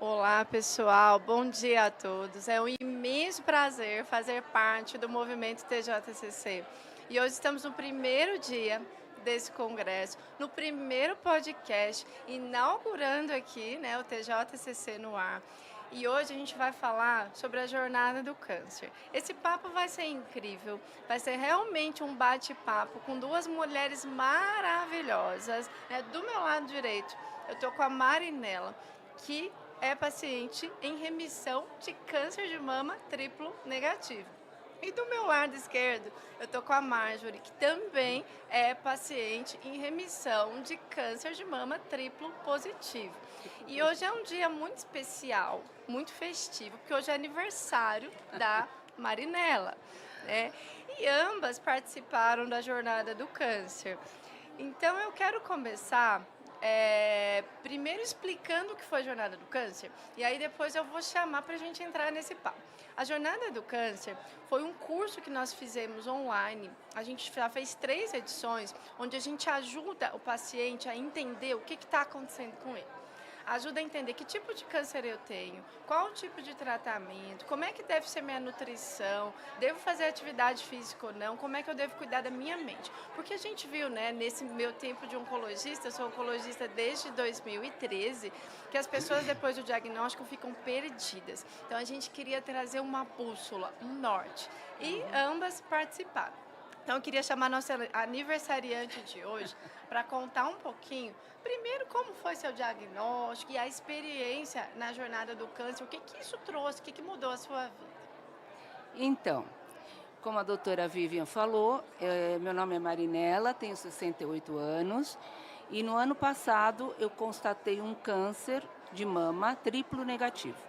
Olá, pessoal. Bom dia a todos. É um imenso prazer fazer parte do movimento TJCC. E hoje estamos no primeiro dia desse congresso, no primeiro podcast, inaugurando aqui, né, o TJCC no ar. E hoje a gente vai falar sobre a jornada do câncer. Esse papo vai ser incrível, vai ser realmente um bate-papo com duas mulheres maravilhosas, né? Do meu lado direito, eu estou com a Marinela, que é paciente em remissão de câncer de mama triplo negativo. E do meu lado esquerdo, eu tô com a Marjorie, que também é paciente em remissão de câncer de mama triplo positivo. E hoje é um dia muito especial, muito festivo, porque hoje é aniversário da Marinela, né? E ambas participaram da Jornada do Câncer. Então eu quero começar primeiro explicando o que foi a Jornada do Câncer, e aí depois eu vou chamar para a gente entrar nesse papo. A Jornada do Câncer foi um curso que nós fizemos online, a gente já fez 3 edições, onde a gente ajuda o paciente a entender o que está acontecendo com ele. Ajuda a entender que tipo de câncer eu tenho, qual o tipo de tratamento, como é que deve ser minha nutrição, devo fazer atividade física ou não, como é que eu devo cuidar da minha mente. Porque a gente viu, né, nesse meu tempo de oncologista, eu sou oncologista desde 2013, que as pessoas depois do diagnóstico ficam perdidas. Então a gente queria trazer uma bússola, um norte, e ambas participaram. Então, eu queria chamar a nossa aniversariante de hoje para contar um pouquinho, primeiro, como foi seu diagnóstico e a experiência na jornada do câncer, o que que isso trouxe, o que que mudou a sua vida? Então, como a doutora Vivian falou, meu nome é Marinela, tenho 68 anos e no ano passado eu constatei um câncer de mama triplo negativo.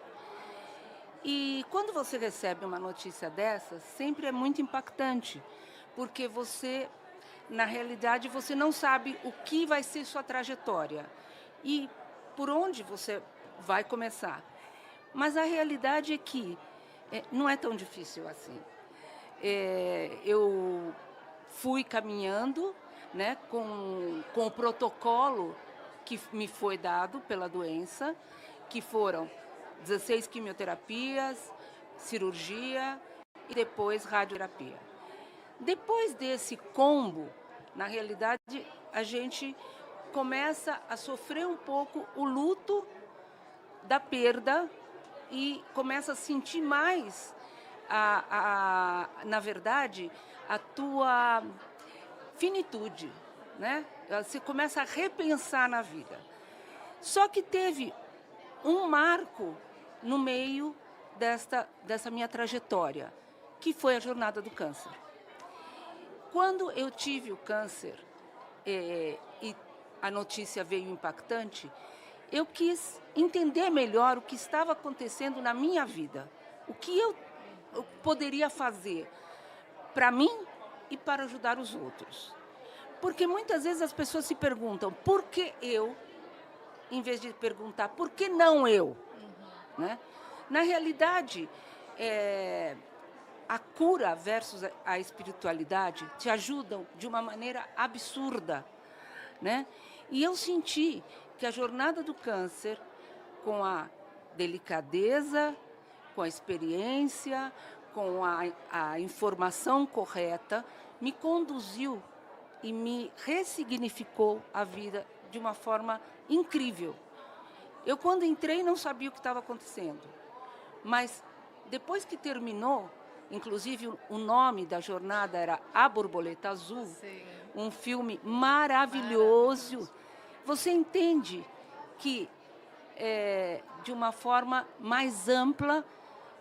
E quando você recebe uma notícia dessa, sempre é muito impactante, porque você, na realidade, você não sabe o que vai ser sua trajetória e por onde você vai começar. Mas a realidade é que não é tão difícil assim. Eu fui caminhando, né, com o protocolo que me foi dado pela doença, que foram 16 quimioterapias, cirurgia e depois radioterapia. Depois desse combo, na realidade, a gente começa a sofrer um pouco o luto da perda e começa a sentir mais, na verdade, a tua finitude, né? Você começa a repensar na vida. Só que teve um marco no meio dessa minha trajetória, que foi a jornada do câncer. Quando eu tive o câncer e a notícia veio impactante, eu quis entender melhor o que estava acontecendo na minha vida, o que eu poderia fazer para mim e para ajudar os outros. Porque muitas vezes as pessoas se perguntam, por que eu, em vez de perguntar, por que não eu? Né? Na realidade, a cura versus a espiritualidade te ajudam de uma maneira absurda, né? E eu senti que a jornada do câncer, com a delicadeza, com a experiência, com a informação correta, me conduziu e me ressignificou a vida de uma forma incrível. Eu, quando entrei, não sabia o que estava acontecendo, mas depois que terminou, inclusive o nome da jornada era A Borboleta Azul, Sim. um filme maravilhoso. Você entende que, de uma forma mais ampla,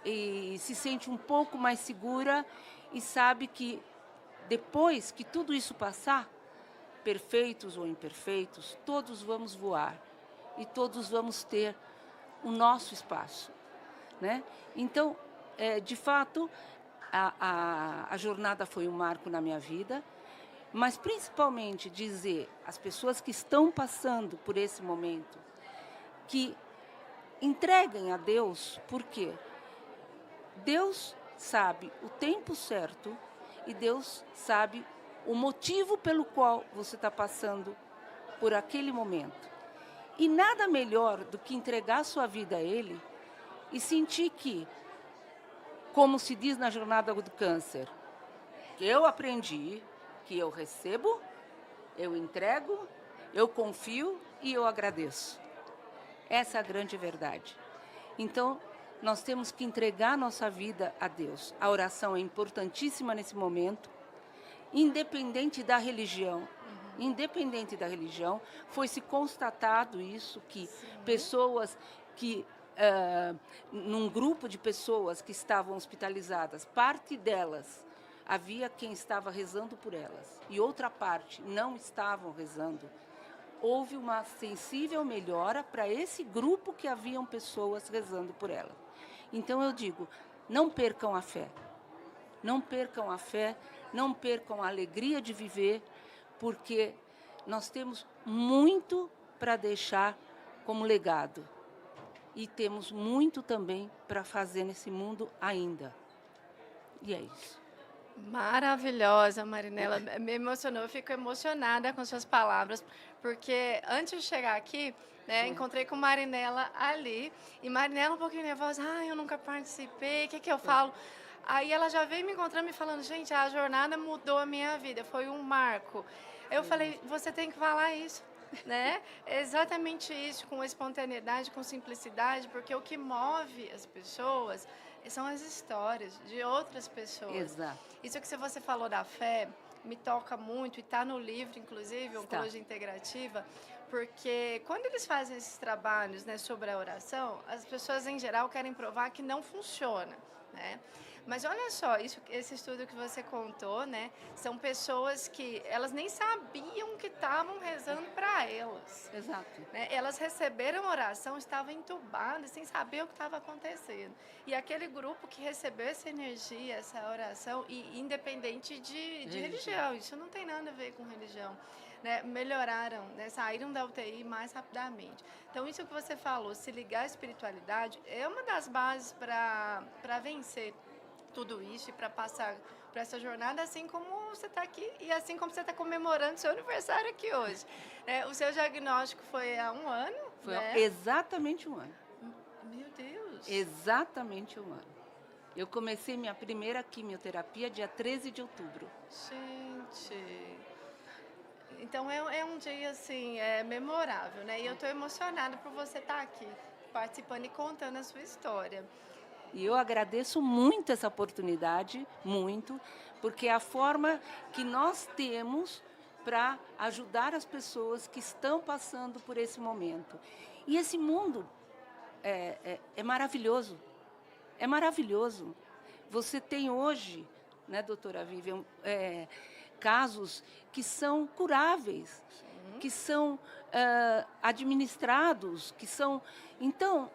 e se sente um pouco mais segura e sabe que depois que tudo isso passar, perfeitos ou imperfeitos, todos vamos voar e todos vamos ter o nosso espaço, né? Então, de fato, a jornada foi um marco na minha vida, mas principalmente dizer às pessoas que estão passando por esse momento que entreguem a Deus, porque Deus sabe o tempo certo e Deus sabe o motivo pelo qual você está passando por aquele momento. E nada melhor do que entregar a sua vida a Ele e sentir que, como se diz na jornada do câncer, que eu aprendi, que eu recebo, eu entrego, eu confio e eu agradeço. Essa é a grande verdade. Então, nós temos que entregar nossa vida a Deus. A oração é importantíssima nesse momento, independente da religião. Independente da religião, foi-se constatado isso, que pessoas que, num grupo de pessoas que estavam hospitalizadas, parte delas havia quem estava rezando por elas e outra parte não estavam rezando. Houve uma sensível melhora para esse grupo que haviam pessoas rezando por ela. Então eu digo, não percam a fé. Não percam a fé, não percam a alegria de viver, porque nós temos muito para deixar como legado. E temos muito também para fazer nesse mundo ainda. E é isso. Maravilhosa, Marinela. Me emocionou, eu fico emocionada com suas palavras, porque antes de chegar aqui, né, encontrei com Marinela ali, e Marinela um pouquinho nervosa, eu nunca participei, o que eu falo? Aí ela já veio me encontrando, me falando, gente, a jornada mudou a minha vida, foi um marco. Eu falei, você tem que falar isso, né? É exatamente isso, com espontaneidade, com simplicidade, porque o que move as pessoas são as histórias de outras pessoas. Exato. Isso que você falou da fé me toca muito, e está no livro, inclusive, Oncologia Integrativa, porque quando eles fazem esses trabalhos, né, sobre a oração, as pessoas, em geral, querem provar que não funciona, né? Mas olha só, esse estudo que você contou, né? São pessoas que elas nem sabiam que estavam rezando para elas. Exato. Né? Elas receberam oração, estavam entubadas, sem saber o que estava acontecendo. E aquele grupo que recebeu essa energia, essa oração, e independente de religião, isso não tem nada a ver com religião. Né, melhoraram, né, saíram da UTI mais rapidamente. Então, isso que você falou, se ligar à espiritualidade, é uma das bases para vencer tudo isso e para passar por essa jornada, assim como você está aqui e assim como você está comemorando seu aniversário aqui hoje. O seu diagnóstico foi há 1 ano? Foi né? exatamente 1 ano. Meu Deus! Exatamente 1 ano. Eu comecei minha primeira quimioterapia dia 13 de outubro. Gente... Então, é um dia, assim, memorável, né? E eu estou emocionada por você estar aqui, participando e contando a sua história. E eu agradeço muito essa oportunidade, muito, porque é a forma que nós temos para ajudar as pessoas que estão passando por esse momento. E esse mundo é maravilhoso, é maravilhoso. Você tem hoje, né, doutora Vivian, casos que são curáveis, que são administrados, que são... Então,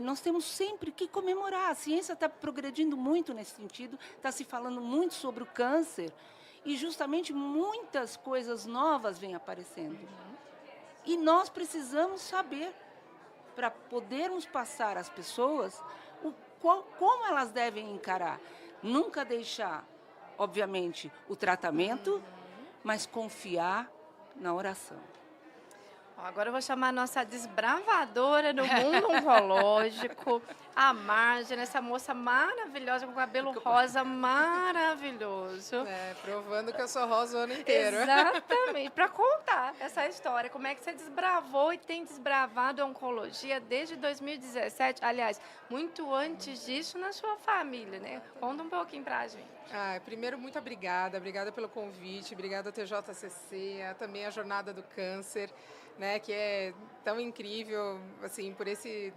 nós temos sempre que comemorar. A ciência está progredindo muito nesse sentido, está se falando muito sobre o câncer e justamente muitas coisas novas vêm aparecendo. E nós precisamos saber, para podermos passar às pessoas como elas devem encarar. Nunca deixar, obviamente, o tratamento, mas confiar na oração. Agora eu vou chamar a nossa desbravadora do mundo oncológico, a Margem, essa moça maravilhosa, com cabelo rosa maravilhoso. Provando que eu sou rosa o ano inteiro. Exatamente, para contar essa história, como é que você desbravou e tem desbravado a oncologia desde 2017, aliás, muito antes disso na sua família, né? Conta um pouquinho pra gente. Primeiro, muito obrigada pelo convite, obrigada ao TJCC, também a Jornada do Câncer, né, que é tão incrível, assim, por esse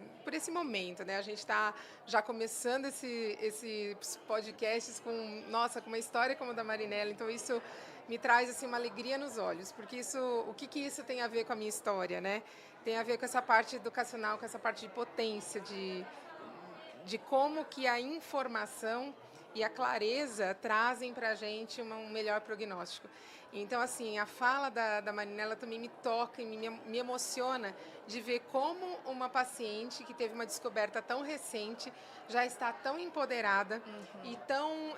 momento, né? A gente está já começando esses podcasts com uma história como a da Marinela, então isso me traz, assim, uma alegria nos olhos, porque o que isso tem a ver com a minha história, né? Tem a ver com essa parte educacional, com essa parte de potência, de como que a informação e a clareza trazem para a gente um melhor prognóstico. Então, assim, a fala da Marinela também me toca e me emociona de ver como uma paciente que teve uma descoberta tão recente já está tão empoderada e tão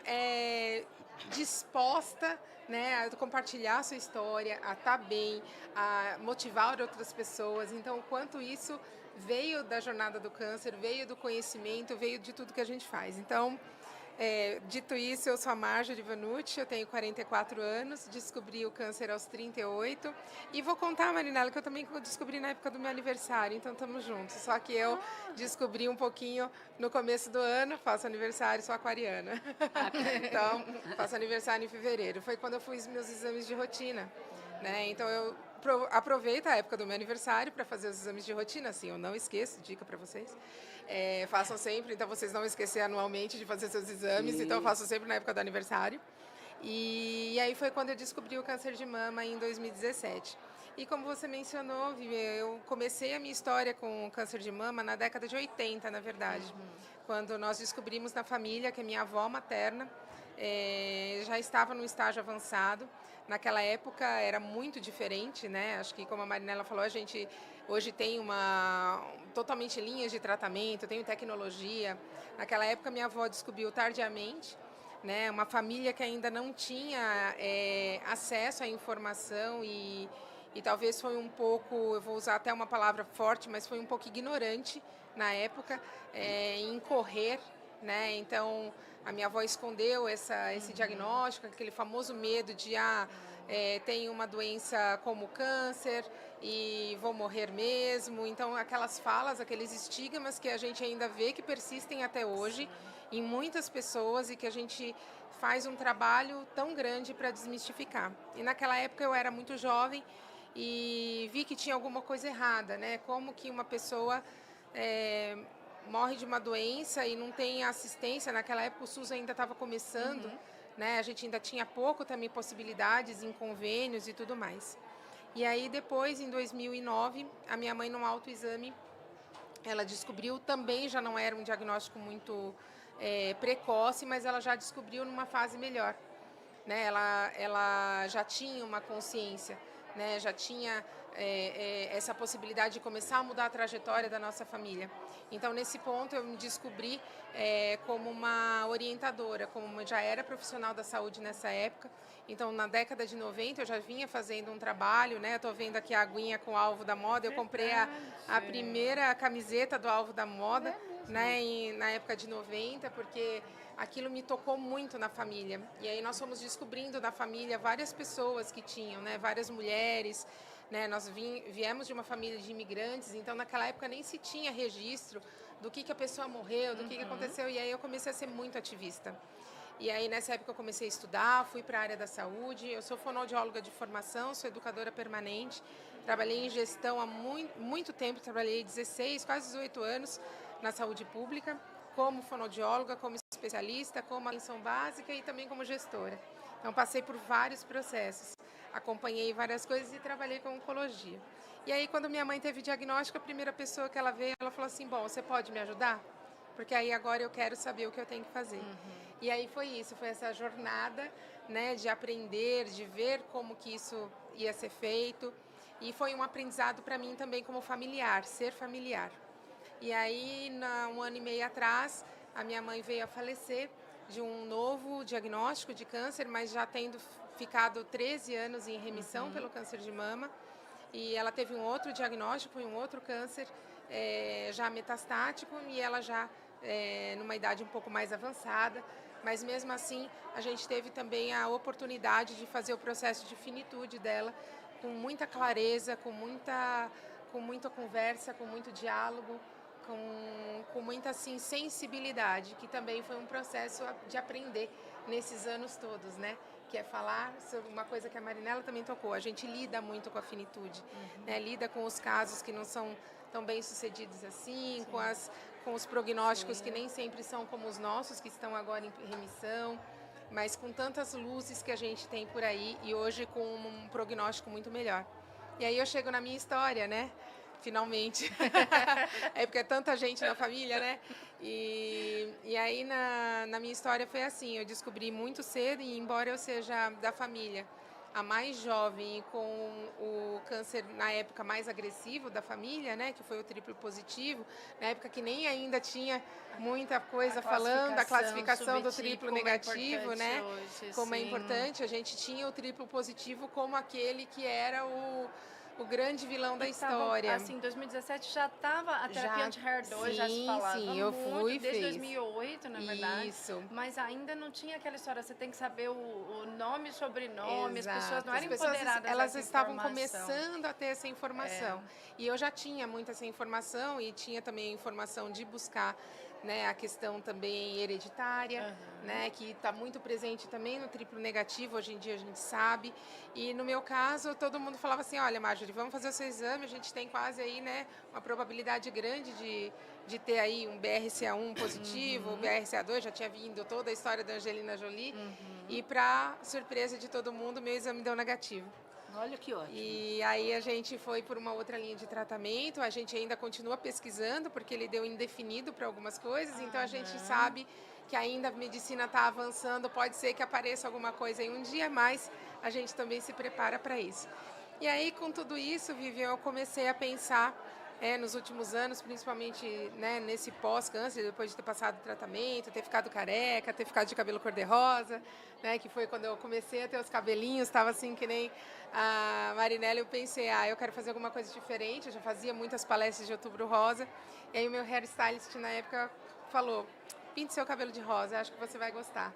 disposta, né, a compartilhar a sua história, a estar bem, a motivar outras pessoas. Então, o quanto isso veio da jornada do câncer, veio do conhecimento, veio de tudo que a gente faz. Então, dito isso, eu sou a Marjorie Vanucci, eu tenho 44 anos, descobri o câncer aos 38 e vou contar, Marinela, que eu também descobri na época do meu aniversário, então estamos juntos. Só que eu descobri um pouquinho no começo do ano, faço aniversário, sou aquariana. Então, faço aniversário em fevereiro. Foi quando eu fiz meus exames de rotina, né? Então, eu aproveito a época do meu aniversário para fazer os exames de rotina, assim, eu não esqueço, dica para vocês. Façam sempre, então vocês não esquecer anualmente de fazer seus exames, então eu faço sempre na época do aniversário. E aí foi quando eu descobri o câncer de mama em 2017. E como você mencionou, Vivi, eu comecei a minha história com o câncer de mama na década de 80, na verdade. Quando nós descobrimos na família que a minha avó materna já estava no estágio avançado. Naquela época era muito diferente, né? Acho que, como a Marinela falou, a gente hoje tem totalmente linhas de tratamento, tem tecnologia. Naquela época, minha avó descobriu tardiamente, né? Uma família que ainda não tinha acesso à informação e talvez foi um pouco, eu vou usar até uma palavra forte, mas foi um pouco ignorante na época em correr, né? Então, a minha avó escondeu esse diagnóstico, aquele famoso medo de tenho uma doença como câncer e vou morrer mesmo. Então, aquelas falas, aqueles estigmas que a gente ainda vê que persistem até hoje em muitas pessoas e que a gente faz um trabalho tão grande para desmistificar. E naquela época eu era muito jovem e vi que tinha alguma coisa errada, né? Como que uma pessoa morre de uma doença e não tem assistência. Naquela época o SUS ainda estava começando, né? A gente ainda tinha pouco também possibilidades em convênios e tudo mais. E aí depois, em 2009, a minha mãe num autoexame, ela descobriu, também já não era um diagnóstico muito precoce, mas ela já descobriu numa fase melhor, né? Ela já tinha uma consciência, né? Já tinha essa possibilidade de começar a mudar a trajetória da nossa família. Então, nesse ponto, eu me descobri como uma orientadora, como já era profissional da saúde nessa época. Então, na década de 90, eu já vinha fazendo um trabalho, né? Estou vendo aqui a aguinha com o alvo da moda. Eu comprei a primeira camiseta do alvo da moda, né? Na época de 90, porque aquilo me tocou muito na família. E aí nós fomos descobrindo na família várias pessoas que tinham, né? Várias mulheres, né? Nós viemos de uma família de imigrantes, então naquela época nem se tinha registro do que a pessoa morreu, do que aconteceu. E aí eu comecei a ser muito ativista. E aí nessa época eu comecei a estudar, fui para a área da saúde. Eu sou fonoaudióloga de formação, sou educadora permanente. Trabalhei em gestão há muito tempo, trabalhei 16, quase 18 anos na saúde pública, como fonoaudióloga, como especialista, como atenção básica e também como gestora. Então, passei por vários processos, acompanhei várias coisas e trabalhei com oncologia. E aí, quando minha mãe teve diagnóstico, a primeira pessoa que ela veio, ela falou assim, bom, você pode me ajudar? Porque aí agora eu quero saber o que eu tenho que fazer. E aí foi isso, foi essa jornada, né, de aprender, de ver como que isso ia ser feito. E foi um aprendizado para mim também como familiar, ser familiar. E aí, um ano e meio atrás, a minha mãe veio a falecer de um novo diagnóstico de câncer, mas já tendo ficado 13 anos em remissão pelo câncer de mama. E ela teve um outro diagnóstico, um outro câncer já metastático, e ela já numa idade um pouco mais avançada. Mas mesmo assim, a gente teve também a oportunidade de fazer o processo de finitude dela com muita clareza, com muita conversa, com muito diálogo, com muita assim, sensibilidade, que também foi um processo de aprender nesses anos todos, né? Que é falar sobre uma coisa que a Marinela também tocou. A gente lida muito com a finitude, né? Lida com os casos que não são tão bem sucedidos assim, com os prognósticos que nem sempre são como os nossos, que estão agora em remissão, mas com tantas luzes que a gente tem por aí e hoje com um prognóstico muito melhor. E aí eu chego na minha história, né? Finalmente. Porque é tanta gente na família, né? E aí na minha história foi assim, eu descobri muito cedo, e embora eu seja da família, a mais jovem e com o câncer na época mais agressivo da família, né, que foi o triplo positivo, na época que nem ainda tinha muita coisa falando da classificação do triplo negativo, né, hoje, como é sim. importante, a gente tinha o triplo positivo como aquele que era o grande vilão da história. Assim, em 2017 já estava a terapia anti-HER2, já se falava sim, eu muito, fui, desde fiz. 2008, na verdade. Isso. Mas ainda não tinha aquela história, você tem que saber o nome e sobrenome, Exato. as pessoas não eram As pessoas, empoderadas elas dessa estavam informação. começando a ter essa informação. E eu já tinha muita essa informação e tinha também a informação de buscar, né, a questão também hereditária, né, que está muito presente também no triplo negativo, hoje em dia a gente sabe. E no meu caso, todo mundo falava assim, olha, Marjorie, vamos fazer o seu exame, a gente tem quase aí, né, uma probabilidade grande de ter aí um BRCA1 positivo, o BRCA2, já tinha vindo toda a história da Angelina Jolie, e para surpresa de todo mundo, meu exame deu negativo. Olha que ótimo. E aí a gente foi por uma outra linha de tratamento, a gente ainda continua pesquisando, porque ele deu indefinido para algumas coisas, então a gente sabe que ainda a medicina está avançando, pode ser que apareça alguma coisa em um dia, mas a gente também se prepara para isso. E aí, com tudo isso, Vivian, eu comecei a pensar, nos últimos anos, principalmente, né, nesse pós-câncer, depois de ter passado o tratamento, ter ficado careca, ter ficado de cabelo cor-de-rosa, né, que foi quando eu comecei a ter os cabelinhos, estava assim que nem a Marinella, eu pensei, eu quero fazer alguma coisa diferente, eu já fazia muitas palestras de Outubro Rosa, e aí o meu hairstylist na época falou, pinte seu cabelo de rosa, acho que você vai gostar.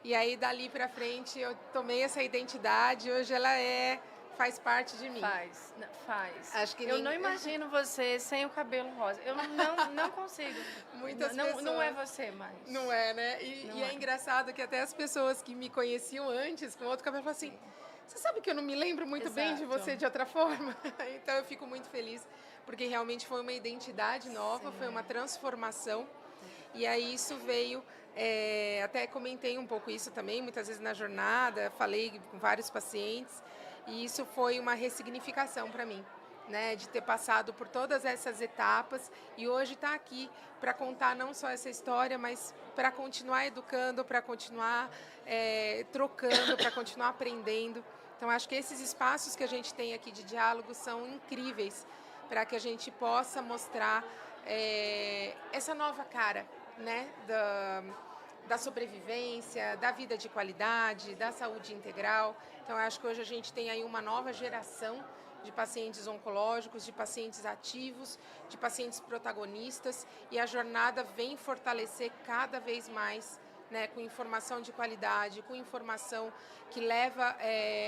E aí, dali pra frente, eu tomei essa identidade, hoje ela faz parte de mim. Faz. Acho que eu não imagino você sem o cabelo rosa. Eu não consigo. Muitas pessoas... Não é você mais. Não é, né? E é engraçado que até as pessoas que me conheciam antes, com outro cabelo, falam assim, você sabe que eu não me lembro muito bem de você de outra forma? Então eu fico muito feliz, porque realmente foi uma identidade nova, foi uma transformação. E aí isso veio, até comentei um pouco isso também, muitas vezes na jornada, falei com vários pacientes, e isso foi uma ressignificação para mim, né, de ter passado por todas essas etapas e hoje estar aqui para contar não só essa história, mas para continuar educando, para continuar trocando, para continuar aprendendo. Então, acho que esses espaços que a gente tem aqui de diálogo são incríveis para que a gente possa mostrar essa nova cara, né, da sobrevivência, da vida de qualidade, da saúde integral. Então, eu acho que hoje a gente tem aí uma nova geração de pacientes oncológicos, de pacientes ativos, de pacientes protagonistas, e a jornada vem fortalecer cada vez mais, né, com informação de qualidade, com informação que leva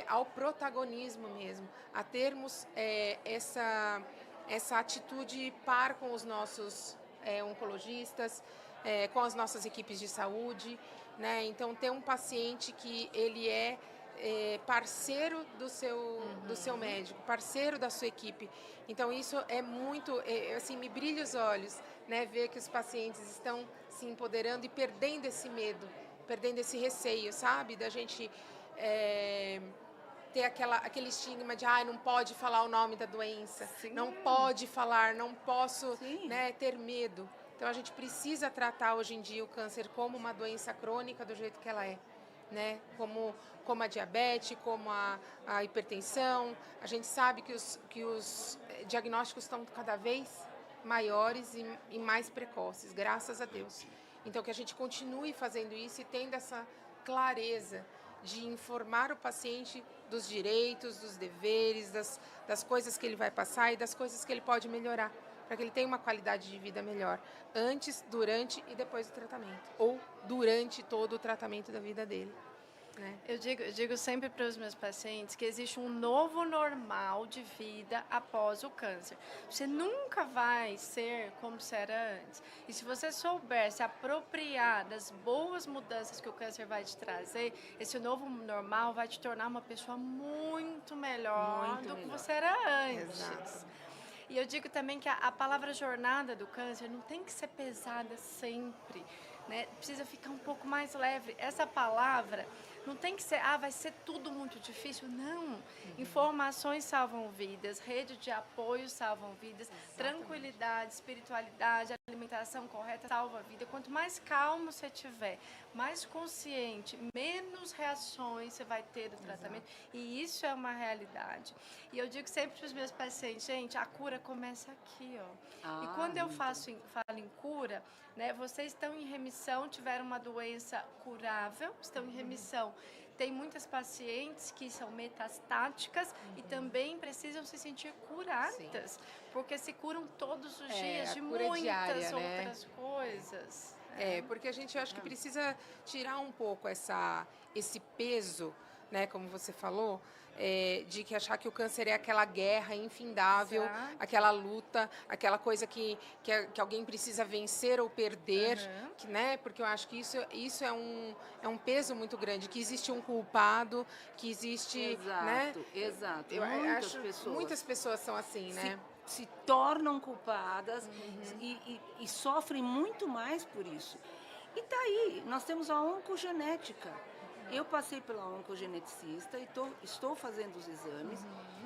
ao protagonismo mesmo, a termos essa atitude par com os nossos oncologistas, com as nossas equipes de saúde, né? Então, ter um paciente que ele parceiro do seu médico, parceiro da sua equipe. Então, isso é muito, assim, me brilha os olhos, né? Ver que os pacientes estão se empoderando e perdendo esse medo, perdendo esse receio, sabe? Da gente ter aquele estigma de não pode falar o nome da doença, não pode falar, não posso, né, ter medo. Então, a gente precisa tratar hoje em dia o câncer como uma doença crônica do jeito que ela é, né? Como a diabetes, como a hipertensão. A gente sabe que os diagnósticos estão cada vez maiores e mais precoces, graças a Deus. Então, que a gente continue fazendo isso e tendo essa clareza de informar o paciente dos direitos, dos deveres, das coisas que ele vai passar e das coisas que ele pode melhorar, para que ele tenha uma qualidade de vida melhor, antes, durante e depois do tratamento, ou durante todo o tratamento da vida dele. Né? Eu digo sempre para os meus pacientes que existe um novo normal de vida após o câncer. Você nunca vai ser como você era antes. E se você souber se apropriar das boas mudanças que o câncer vai te trazer, esse novo normal vai te tornar uma pessoa muito melhor do que você era antes. Exato. E eu digo também que a palavra jornada do câncer não tem que ser pesada sempre, né? Precisa ficar um pouco mais leve. Essa palavra não tem que ser, vai ser tudo muito difícil. Não. Informações salvam vidas, rede de apoio salvam vidas, tranquilidade, espiritualidade, alimentação alimentação correta salva a vida. Quanto mais calmo você tiver, mais consciente, menos reações você vai ter do tratamento. E isso é uma realidade. E eu digo sempre para os meus pacientes, gente, a cura começa aqui, ó. E quando eu falo em cura, né, vocês estão em remissão, tiveram uma doença curável, estão em remissão. Tem muitas pacientes que são metastáticas e também precisam se sentir curadas, porque se curam todos os dias de muitas diária, outras coisas. Porque a gente acho que precisa tirar um pouco esse peso, né, como você falou, de que achar que o câncer é aquela guerra infindável, aquela luta, aquela coisa que alguém precisa vencer ou perder, né? Porque eu acho que isso é um peso muito grande, que existe um culpado, que existe, né? Exato. Muitas pessoas são assim, né? Se tornam culpadas e sofrem muito mais por isso. E tá aí, nós temos a oncogenética. Eu passei pela oncogeneticista e estou fazendo os exames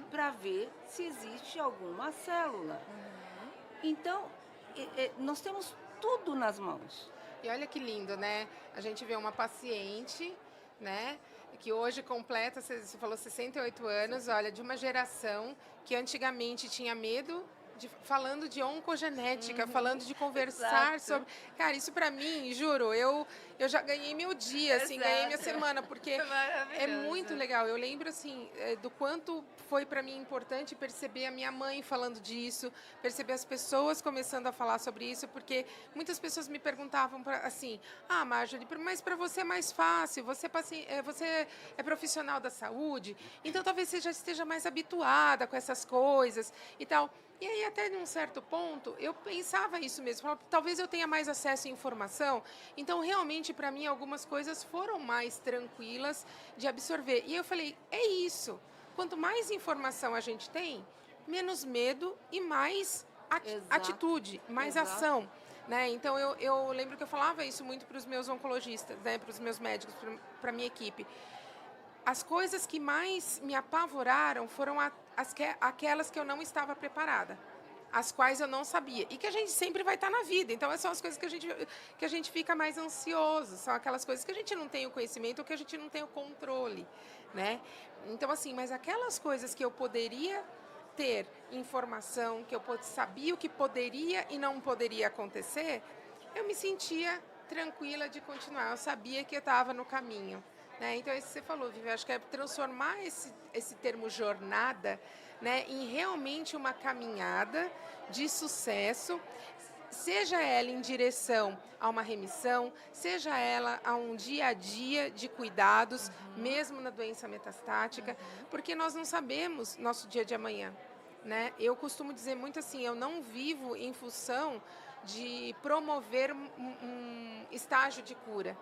para ver se existe alguma célula. Então, nós temos tudo nas mãos. E olha que lindo, né? A gente vê uma paciente, né, que hoje completa, você falou 68 anos, olha, de uma geração que antigamente tinha medo falando de oncogenética, falando de conversar sobre... Cara, isso pra mim, juro, eu já ganhei meu dia, assim, ganhei minha semana, porque é muito legal. Eu lembro, assim, do quanto foi pra mim importante perceber a minha mãe falando disso, perceber as pessoas começando a falar sobre isso, porque muitas pessoas me perguntavam assim, Marjorie, mas pra você é mais fácil, você é profissional da saúde, então talvez você já esteja mais habituada com essas coisas e tal. E aí, até num certo ponto, eu pensava isso mesmo. Falava, talvez eu tenha mais acesso à informação. Então, realmente, para mim, algumas coisas foram mais tranquilas de absorver. E eu falei, é isso. Quanto mais informação a gente tem, menos medo e mais atitude, mais ação. Né? Então, eu lembro que eu falava isso muito para os meus oncologistas, né? Para os meus médicos, para a minha equipe. As coisas que mais me apavoraram foram aquelas que eu não estava preparada, as quais eu não sabia. E que a gente sempre vai estar na vida. Então, são as coisas que a gente fica mais ansioso. São aquelas coisas que a gente não tem o conhecimento ou que a gente não tem o controle. Né? Então, assim, mas aquelas coisas que eu poderia ter informação, que eu sabia o que poderia e não poderia acontecer, eu me sentia tranquila de continuar. Eu sabia que eu estava no caminho. Né? Então, isso que você falou, Vivi, acho que é transformar esse termo jornada, né, em realmente uma caminhada de sucesso, seja ela em direção a uma remissão, seja ela a um dia a dia de cuidados, mesmo na doença metastática, porque nós não sabemos nosso dia de amanhã. Né? Eu costumo dizer muito assim, eu não vivo em função de promover um estágio de cura.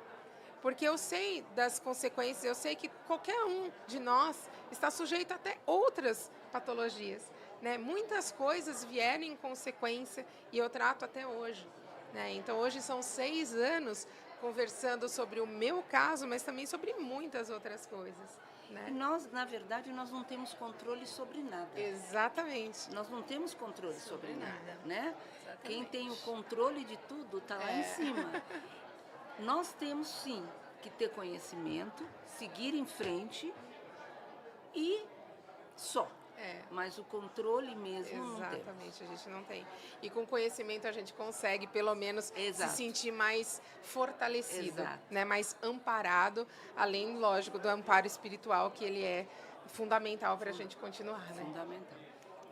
Porque eu sei das consequências, eu sei que qualquer um de nós está sujeito a até outras patologias. Né? Muitas coisas vieram em consequência e eu trato até hoje. Né? Então, hoje são 6 anos conversando sobre o meu caso, mas também sobre muitas outras coisas. Né? Nós, na verdade, nós não temos controle sobre nada. Exatamente. Nós não temos controle sobre nada. Né? Quem tem o controle de tudo está lá em cima. Nós temos, sim, que ter conhecimento, seguir em frente e só. Mas o controle mesmo não temos. Exatamente, a gente não tem. E com conhecimento a gente consegue, pelo menos, se sentir mais fortalecido, né? Mais amparado, além, lógico, do amparo espiritual, que ele é fundamental para a gente continuar. Né? Fundamental.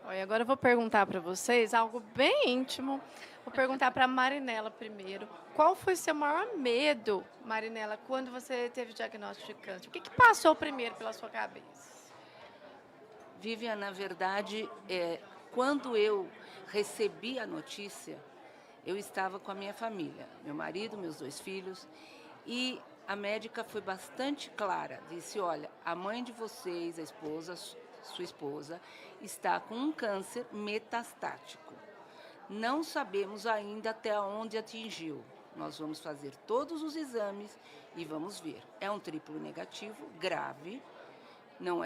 Olha, agora eu vou perguntar para vocês algo bem íntimo. Vou perguntar para a Marinela primeiro. Qual foi seu maior medo, Marinela, quando você teve o diagnóstico de câncer? O que passou primeiro pela sua cabeça? Vivian, na verdade, quando eu recebi a notícia, eu estava com a minha família, meu marido, meus 2 filhos, e a médica foi bastante clara, disse, olha, a mãe de vocês, a esposa, sua esposa, está com um câncer metastático. Não sabemos ainda até onde atingiu. Nós vamos fazer todos os exames e vamos ver. É um triplo negativo, grave, não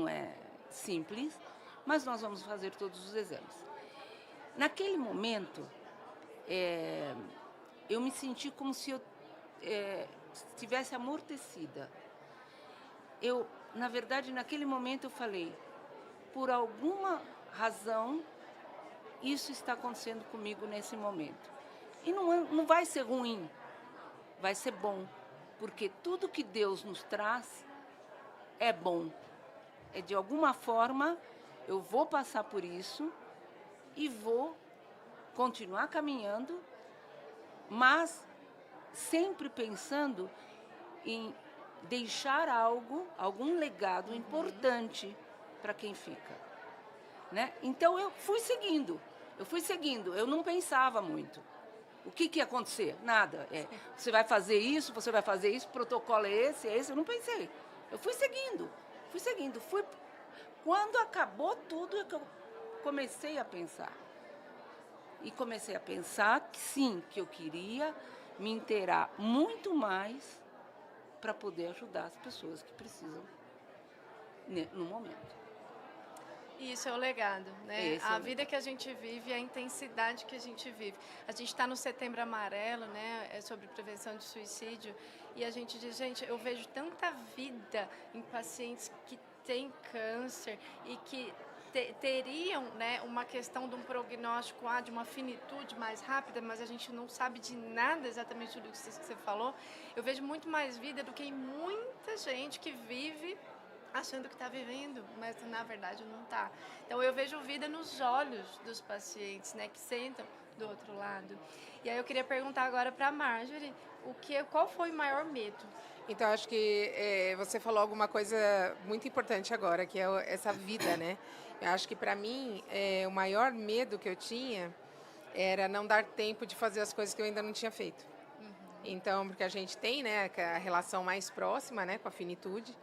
é simples, mas nós vamos fazer todos os exames. Naquele momento, eu me senti como se eu estivesse amortecida. Na verdade, naquele momento eu falei, por alguma razão, isso está acontecendo comigo nesse momento. E não vai ser ruim, vai ser bom, porque tudo que Deus nos traz é bom. De alguma forma, eu vou passar por isso e vou continuar caminhando, mas sempre pensando em deixar algum legado importante para quem fica, né? Então eu fui seguindo, eu não pensava muito. O que ia acontecer? Nada. Você vai fazer isso, o protocolo é esse, eu não pensei. Eu fui seguindo. Quando acabou tudo, é que eu comecei a pensar. E comecei a pensar que sim, que eu queria me inteirar muito mais para poder ajudar as pessoas que precisam no momento. Isso é o legado, né? Esse é A o vida que a gente vive, a intensidade que a gente vive. A gente está no Setembro Amarelo, né? É sobre prevenção de suicídio. E a gente diz, gente, eu vejo tanta vida em pacientes que têm câncer e que teriam, né, uma questão de um prognóstico, de uma finitude mais rápida, mas a gente não sabe de nada exatamente tudo que você falou. Eu vejo muito mais vida do que em muita gente que vive achando que está vivendo, mas na verdade não está. Então eu vejo vida nos olhos dos pacientes, né, que sentam do outro lado. E aí eu queria perguntar agora para a Marjorie, qual foi o maior medo? Então, acho que você falou alguma coisa muito importante agora, que é essa vida, né? Eu acho que, para mim, o maior medo que eu tinha era não dar tempo de fazer as coisas que eu ainda não tinha feito. Então, porque a gente tem, né, a relação mais próxima, né, com a finitude,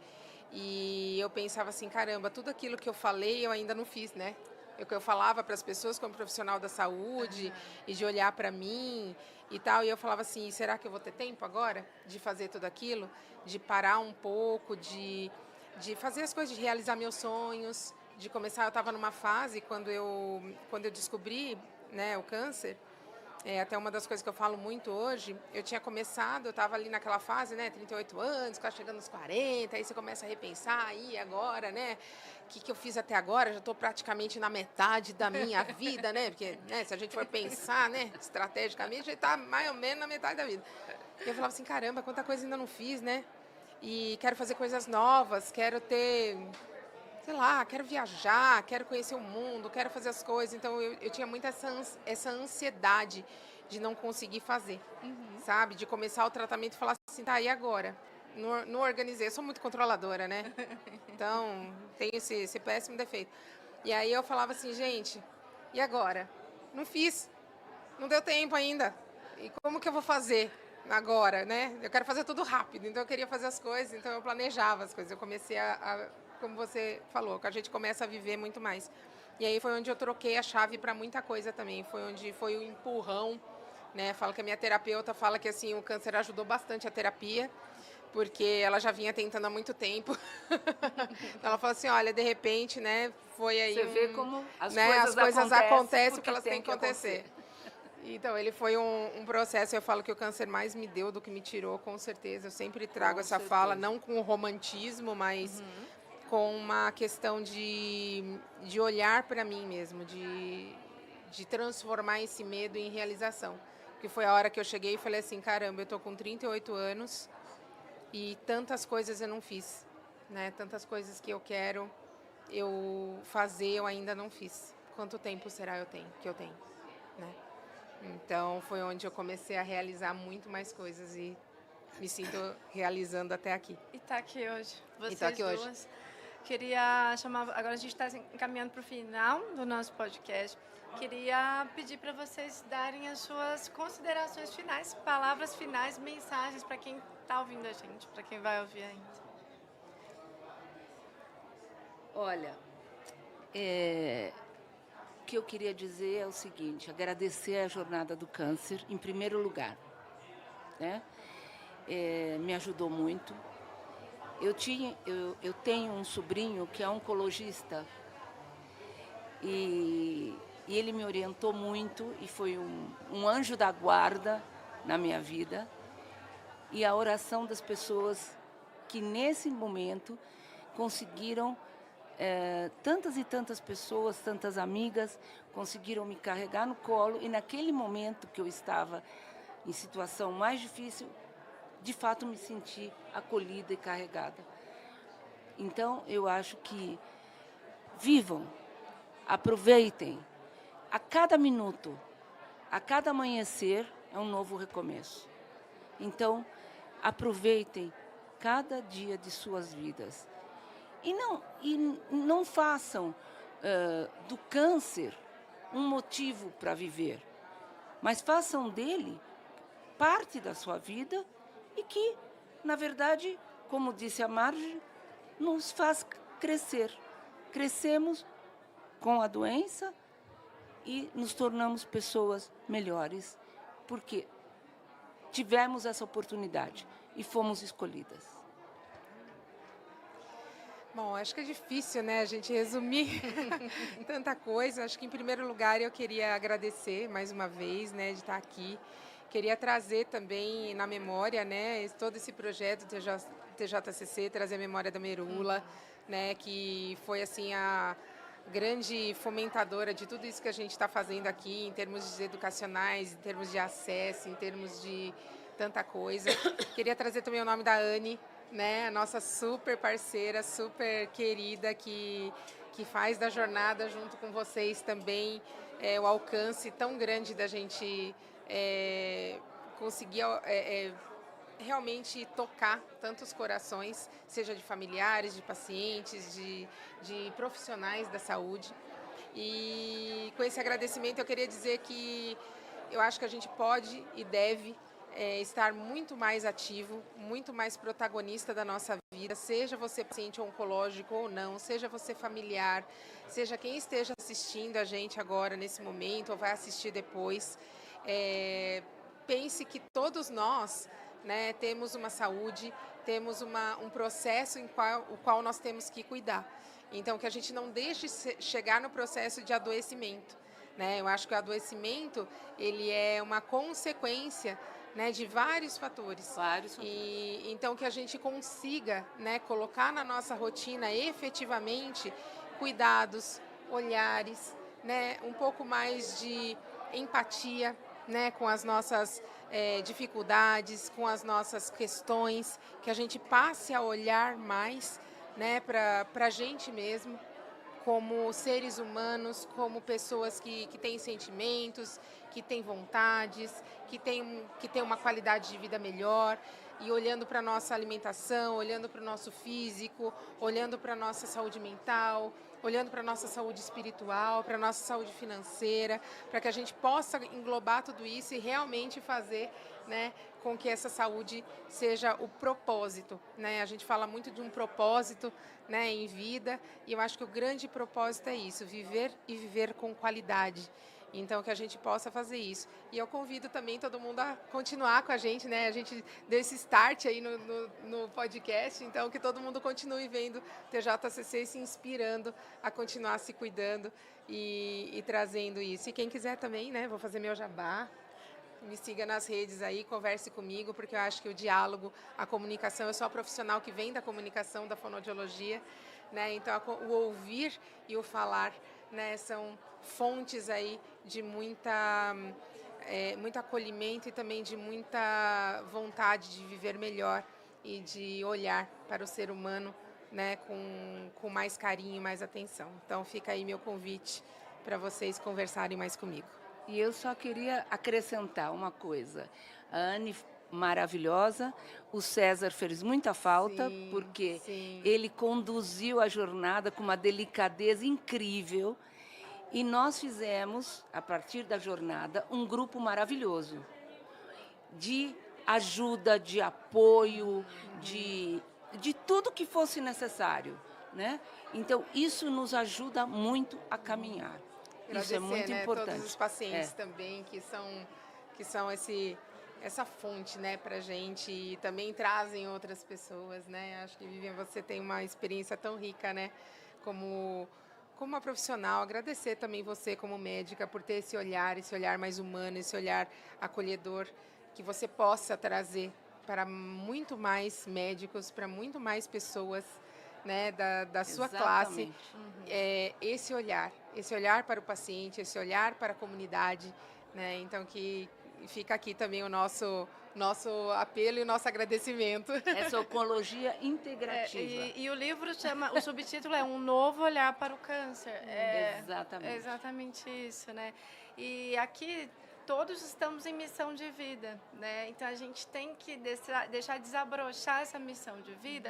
e eu pensava assim, caramba, tudo aquilo que eu falei eu ainda não fiz, né? O que eu falava para as pessoas como profissional da saúde e de olhar para mim e tal, e eu falava assim, será que eu vou ter tempo agora de fazer tudo aquilo? De parar um pouco, de fazer as coisas, de realizar meus sonhos, de começar. Eu estava numa fase, quando eu descobri, né, o câncer, até uma das coisas que eu falo muito hoje, eu estava ali naquela fase, né, 38 anos, quase chegando aos 40, aí você começa a repensar, aí agora, né, o que eu fiz até agora? Já estou praticamente na metade da minha vida, né, porque, né, se a gente for pensar, né, estrategicamente, a gente está mais ou menos na metade da vida. E eu falava assim, caramba, quanta coisa ainda não fiz, né, e quero fazer coisas novas, quero ter... sei lá, quero viajar, quero conhecer o mundo, quero fazer as coisas. Então, eu tinha muito essa ansiedade de não conseguir fazer, sabe? De começar o tratamento e falar assim, tá, e agora? Não organizei, eu sou muito controladora, né? Então, tenho esse péssimo defeito. E aí eu falava assim, gente, e agora? Não fiz, não deu tempo ainda. E como que eu vou fazer agora, né? Eu quero fazer tudo rápido, então eu queria fazer as coisas, então eu planejava as coisas. Eu comecei como você falou, que a gente começa a viver muito mais. E aí foi onde eu troquei a chave para muita coisa também. Foi onde foi o empurrão, né? Falo que a minha terapeuta fala que assim o câncer ajudou bastante a terapia, porque ela já vinha tentando há muito tempo. Então ela falou assim, olha, de repente, né? Foi aí Você vê como as coisas acontecem porque elas têm que acontecer. Então, ele foi um processo, eu falo que o câncer mais me deu do que me tirou, com certeza. Eu sempre trago essa fala, não com romantismo, mas com uma questão de olhar para mim mesmo, de transformar esse medo em realização. Que foi a hora que eu cheguei e falei assim, caramba, eu tô com 38 anos e tantas coisas eu não fiz, né? Tantas coisas que eu quero fazer, eu ainda não fiz. Quanto tempo será que eu tenho, né? Então, foi onde eu comecei a realizar muito mais coisas e me sinto realizando até aqui. E está aqui hoje, vocês tá aqui duas. Hoje. Queria chamar, agora a gente está encaminhando para o final do nosso podcast. Queria pedir para vocês darem as suas considerações finais, palavras finais, mensagens para quem está ouvindo a gente, para quem vai ouvir ainda. Olha, o que eu queria dizer é o seguinte, agradecer a Jornada do Câncer, em primeiro lugar, né? Me ajudou muito. Eu tenho um sobrinho que é oncologista e e ele me orientou muito e foi um anjo da guarda na minha vida. E a oração das pessoas que nesse momento conseguiram, tantas e tantas pessoas, tantas amigas, conseguiram me carregar no colo, e naquele momento que eu estava em situação mais difícil, de fato me senti acolhida e carregada. Então, eu acho que vivam, aproveitem. A cada minuto, a cada amanhecer é um novo recomeço. Então, aproveitem cada dia de suas vidas. E não façam do câncer um motivo para viver, mas façam dele parte da sua vida e que, na verdade, como disse a Marge, nos faz crescer. Crescemos com a doença e nos tornamos pessoas melhores, porque tivemos essa oportunidade e fomos escolhidas. Bom, acho que é difícil, né, a gente resumir tanta coisa. Acho que, em primeiro lugar, eu queria agradecer mais uma vez, né, de estar aqui. Queria trazer também na memória, né, todo esse projeto TJCC, trazer a memória da Merula, né, que foi assim a grande fomentadora de tudo isso que a gente está fazendo aqui, em termos educacionais, em termos de acesso, em termos de tanta coisa. Queria trazer também o nome da Anne, né, a nossa super parceira, super querida, que faz da jornada junto com vocês também o alcance tão grande da gente conseguir realmente tocar tantos corações, seja de familiares, de pacientes, de profissionais da saúde. E com esse agradecimento eu queria dizer que eu acho que a gente pode e deve estar muito mais ativo, muito mais protagonista da nossa vida, seja você paciente oncológico ou não, seja você familiar, seja quem esteja assistindo a gente agora nesse momento ou vai assistir depois. Pense que todos nós, né, temos uma saúde, temos um processo o qual nós temos que cuidar. Então, que a gente não deixe chegar no processo de adoecimento, né? Eu acho que o adoecimento, ele é uma consequência, né, de vários fatores. E então que a gente consiga, né, colocar na nossa rotina efetivamente cuidados, olhares, né, um pouco mais de empatia, né, com as nossas dificuldades, com as nossas questões, que a gente passe a olhar mais, né, para a gente mesmo, como seres humanos, como pessoas que têm sentimentos, que têm vontades, que têm uma qualidade de vida melhor, e olhando para a nossa alimentação, olhando para o nosso físico, olhando para a nossa saúde mental, olhando para a nossa saúde espiritual, para a nossa saúde financeira, para que a gente possa englobar tudo isso e realmente fazer, né, com que essa saúde seja o propósito, né? A gente fala muito de um propósito, né, em vida, e eu acho que o grande propósito é isso, viver e viver com qualidade. Então, que a gente possa fazer isso. E eu convido também todo mundo a continuar com a gente, né? A gente deu esse start aí no podcast, então que todo mundo continue vendo TJCC e se inspirando a continuar se cuidando e trazendo isso. E quem quiser também, né? Vou fazer meu jabá. Me siga nas redes aí, converse comigo, porque eu acho que o diálogo, a comunicação, eu sou a profissional que vem da comunicação, da fonoaudiologia, né? Então, o ouvir e o falar, né, são fontes aí de muito acolhimento e também de muita vontade de viver melhor e de olhar para o ser humano, né, com mais carinho e mais atenção. Então, fica aí meu convite para vocês conversarem mais comigo. E eu só queria acrescentar uma coisa. A Anne, maravilhosa, o César fez muita falta, Sim, porque sim. ele conduziu a jornada com uma delicadeza incrível. E nós fizemos, a partir da jornada, um grupo maravilhoso de ajuda, de apoio, de tudo que fosse necessário, né? Então, isso nos ajuda muito a caminhar. Isso é muito importante. Todos os pacientes também que são essa fonte, né, para a gente, e também trazem outras pessoas, né? Acho que, Vivian, você tem uma experiência tão rica, né, como como uma profissional, agradecer também você como médica por ter esse olhar mais humano, esse olhar acolhedor, que você possa trazer para muito mais médicos, para muito mais pessoas, né, da sua classe, esse olhar para o paciente, esse olhar para a comunidade, né? Então que fica aqui também o nosso apelo e o nosso agradecimento. Essa oncologia integrativa. E o livro chama, o subtítulo é Um Novo Olhar para o Câncer. Exatamente. É exatamente isso, né? E aqui todos estamos em missão de vida, né? Então a gente tem que deixar desabrochar essa missão de vida.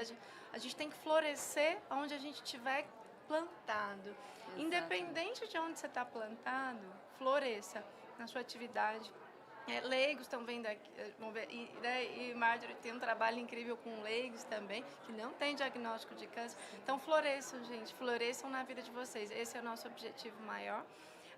A gente tem que florescer onde a gente estiver plantado. Exatamente. Independente de onde você está plantado, floresça na sua atividade. Leigos estão vendo aqui, vão ver, e Marjorie tem um trabalho incrível com leigos também, que não tem diagnóstico de câncer. Então floresçam, gente, floresçam na vida de vocês. Esse é o nosso objetivo maior.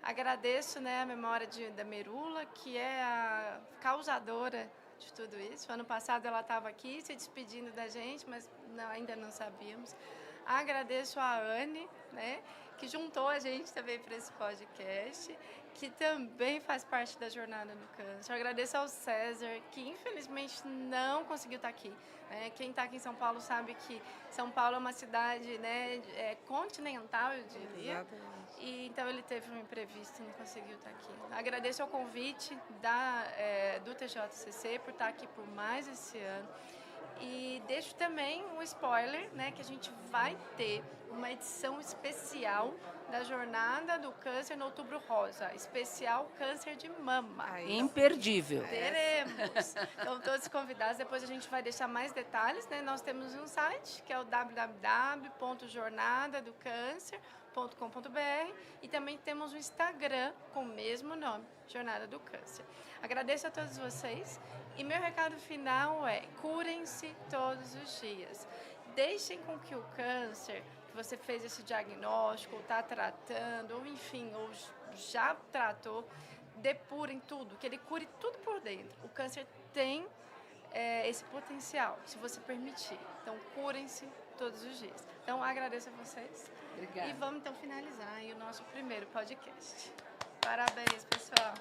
Agradeço, né, a memória da Merula, que é a causadora de tudo isso. Ano passado ela estava aqui se despedindo da gente, mas ainda não sabíamos. Agradeço a Anne, né, que juntou a gente também para esse podcast, que também faz parte da Jornada do Câncer. Agradeço ao César, que infelizmente não conseguiu estar aqui. Quem está aqui em São Paulo sabe que São Paulo é uma cidade, né, continental, eu diria. Exatamente. E então ele teve um imprevisto e não conseguiu estar aqui. Agradeço ao convite do TJCC por estar aqui por mais esse ano. E deixo também um spoiler, né, que a gente vai ter uma edição especial da Jornada do Câncer no Outubro Rosa, especial Câncer de Mama. Imperdível. Teremos. Então, todos convidados. Depois a gente vai deixar mais detalhes, né? Nós temos um site, que é o www.jornadadocancер.com.br, e também temos um Instagram com o mesmo nome, Jornada do Câncer. Agradeço a todos vocês. E meu recado final é: curem-se todos os dias. Deixem com que o câncer, que você fez esse diagnóstico, ou está tratando, ou enfim, ou já tratou, depurem tudo, que ele cure tudo por dentro. O câncer tem esse potencial, se você permitir. Então, curem-se todos os dias. Então, agradeço a vocês. Obrigada. E vamos então finalizar aí o nosso primeiro podcast. Parabéns, pessoal.